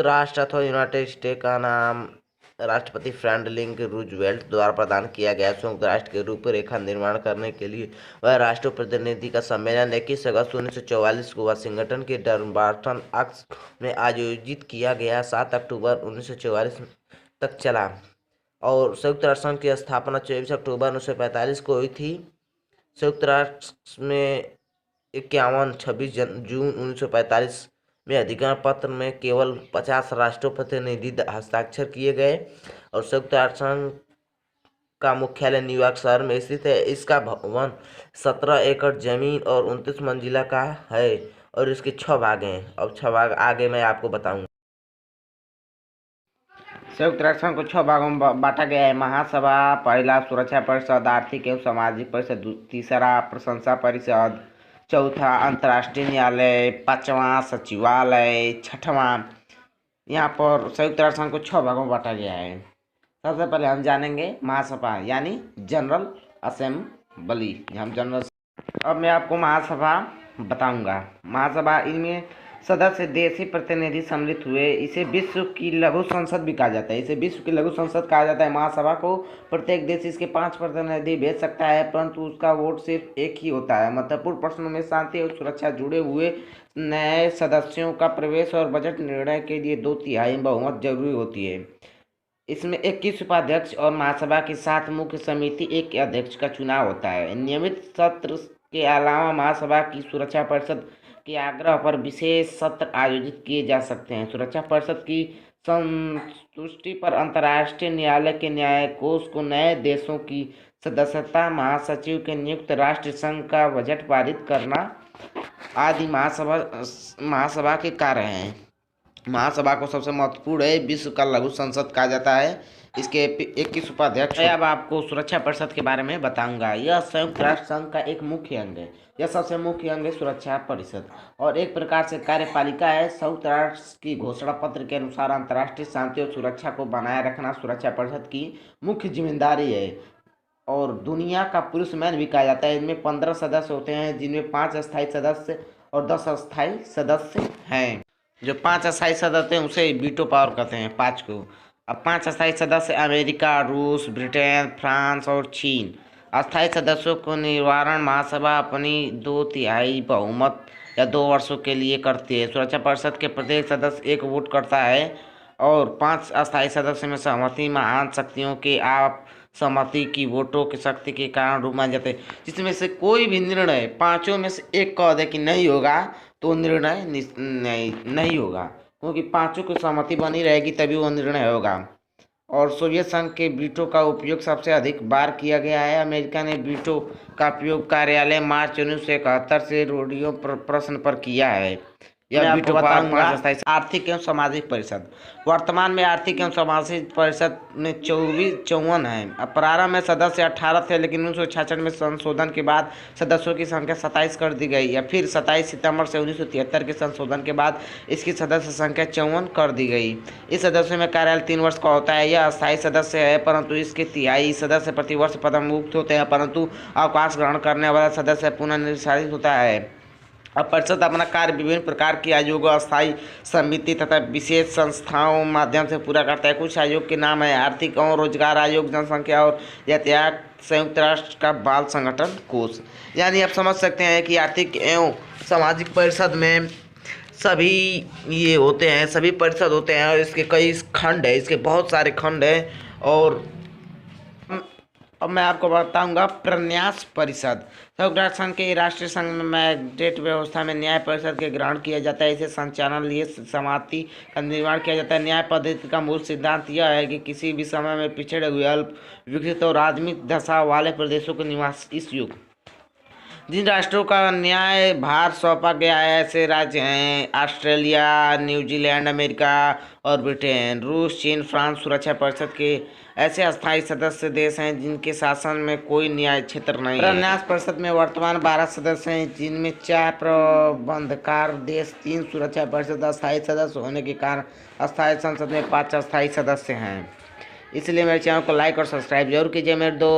राष्ट्र अथवा United state का नाम राष्ट्रपति फ्रैंकलिन रूजवेल्ट द्वारा प्रदान किया गया। संयुक्त राष्ट्र की रूपरेखा निर्माण करने के लिए वह राष्ट्रीय प्रतिनिधि का सम्मेलन 21 अगस्त 1944 को वाशिंगटन के डर्बाटन अक्स में आयोजित किया गया। 7 अक्टूबर 1944 तक चला और संयुक्त राष्ट्र संघ की स्थापना 24 अक्टूबर 1945 को हुई थी। संयुक्त राष्ट्र में 26 जून 1945 में अधिकार पत्र में केवल 50 राष्ट्रीय प्रतिनिधि हस्ताक्षर किए गए और संयुक्त राष्ट्र संघ का मुख्यालय न्यूयॉर्क शहर में स्थित है। इसका भवन 17 एकड़ जमीन और 29 मंजिला का है और इसके 6 भाग हैं। अब 6 भाग आगे मैं आपको बताऊंगा। संयुक्त राष्ट्र संघ को 6 भागों में बांटा गया है। महासभा पहला सुरक्षा परिषद, आर्थिक एवं सामाजिक परिषद, तीसरा प्रशंसा परिषद, चौथा अंतर्राष्ट्रीय न्यायालय, पांचवा सचिवालय, छठवां। यहाँ पर संयुक्त राष्ट्र संघ को 6 भागों में बांटा गया है। सबसे पहले हम जानेंगे महासभा यानी जनरल असेंबली। अब मैं आपको महासभा बताऊंगा। महासभा इनमें सदस्य देशी प्रतिनिधि सम्मिलित हुए। इसे विश्व की लघु संसद भी कहा जाता है। इसे विश्व की लघु संसद कहा जाता है। महासभा को प्रत्येक देश इसके 5 प्रतिनिधि भेज सकता है, परंतु उसका वोट सिर्फ एक ही होता है। महत्वपूर्ण प्रश्नों में शांति और सुरक्षा जुड़े हुए नए सदस्यों का प्रवेश और बजट निर्णय के लिए 2/3 बहुमत जरूरी होती है। इसमें 21 उपाध्यक्ष और महासभा के साथ मुख्य समिति एक अध्यक्ष का चुनाव होता है। नियमित सत्र के अलावा महासभा की सुरक्षा परिषद के आग्रह पर विशेष सत्र आयोजित किए जा सकते हैं। सुरक्षा परिषद की संतुष्टि पर अंतर्राष्ट्रीय न्यायालय के न्यायाधीश को नए देशों की सदस्यता, महासचिव के नियुक्त राष्ट्र संघ का बजट पारित करना आदि महासभा के कार्य हैं। महासभा को सबसे महत्वपूर्ण है विश्व का लघु संसद कहा जाता है। इसके 21 उपाध्यक्ष। अब आपको सुरक्षा परिषद के बारे में बताऊंगा। यह संयुक्त राष्ट्र संघ का एक मुख्य अंग है। यह सबसे मुख्य अंग है सुरक्षा परिषद और एक प्रकार से कार्यपालिका है। संयुक्त राष्ट्र की घोषणा पत्र के अनुसार अंतर्राष्ट्रीय शांति और सुरक्षा को बनाए रखना सुरक्षा परिषद की मुख्य जिम्मेदारी है और दुनिया का पुलिसमैन भी कहा जाता है। इनमें 15 सदस्य होते हैं, जिनमें 5 अस्थायी सदस्य और 10 अस्थायी सदस्य हैं। जो 5 अस्थायी सदस्य हैं उसे वीटो पावर कहते हैं, 5 को। अब 5 अस्थायी सदस्य अमेरिका, रूस, ब्रिटेन, फ्रांस और चीन। अस्थायी सदस्यों को निर्वाचन महासभा अपनी 2/3 बहुमत या 2 वर्षों के लिए करती है। सुरक्षा परिषद के प्रत्येक सदस्य एक वोट करता है और 5 अस्थायी सदस्य में सहमति महान शक्तियों के आप सहमति की वोटों की शक्ति के कारण रूप मान जाते हैं। जिसमें से कोई भी निर्णय 5 में से एक कह दे कि नहीं होगा तो निर्णय नहीं होगा, क्योंकि 5 की सहमति बनी रहेगी तभी वो निर्णय होगा। और सोवियत संघ के वीटो का उपयोग सबसे अधिक बार किया गया है। अमेरिका ने वीटो का उपयोग कार्यालय मार्च 1971 से रेडियो प्रश्न पर किया है। यह वीटो बताऊंगा। आर्थिक एवं सामाजिक परिषद। वर्तमान में आर्थिक एवं सामाजिक परिषद में 54 है। प्रारंभ में सदस्य 18 थे, लेकिन 1966 में संशोधन के बाद सदस्यों की संख्या 27 कर दी गई या फिर 27 सितंबर से 1973 के संशोधन के बाद इसकी सदस्य संख्या 54 कर दी गई। इस सदस्य में कार्यालय 3 वर्ष का होता है। यह अस्थायी सदस्य है, परंतु इसके 3 सदस्य प्रतिवर्ष पदमुक्त होते हैं, परंतु अवकाश ग्रहण करने वाला सदस्य पुनर्निर्धारित होता है। अब परिषद अपना कार्य विभिन्न प्रकार के आयोगों, अस्थायी समिति तथा विशेष संस्थाओं माध्यम से पूरा करता है। कुछ आयोग के नाम है आर्थिक एवं रोजगार आयोग, जनसंख्या और यातायात, संयुक्त राष्ट्र का बाल संगठन कोष। यानी आप समझ सकते हैं कि आर्थिक एवं सामाजिक परिषद में सभी ये होते हैं, सभी परिषद होते हैं और इसके कई खंड है, इसके बहुत सारे खंड हैं। और अब मैं आपको बताऊंगा प्रन्यास परिषद। संयुक्त राष्ट्र संघ के राष्ट्रीय संघ में मैंडेट व्यवस्था में न्याय परिषद के ग्रहण किया जाता है। इसे संचालन लिए समिति का निर्माण किया जाता है। न्याय पद्धति का मूल सिद्धांत यह है कि किसी भी समय में पिछड़े हुए, अल्प विकसित और आधुनिक दशा वाले प्रदेशों के निवास इस युग जिन राष्ट्रों का न्याय भार सौंपा गया है ऐसे राज्य हैं ऑस्ट्रेलिया, न्यूजीलैंड, अमेरिका और ब्रिटेन। रूस, चीन, फ्रांस सुरक्षा परिषद के ऐसे अस्थायी सदस्य देश हैं जिनके शासन में कोई न्याय क्षेत्र नहीं है। प्रन्यास परिषद में वर्तमान 12 सदस्य हैं, जिनमें 4 प्रबंधकार देश, 3 सुरक्षा परिषद अस्थायी सदस्य होने के कारण अस्थायी संसद में 5 अस्थायी सदस्य हैं। इसलिए मेरे चैनल को लाइक और सब्सक्राइब जरूर कीजिए मेरे दोस्त।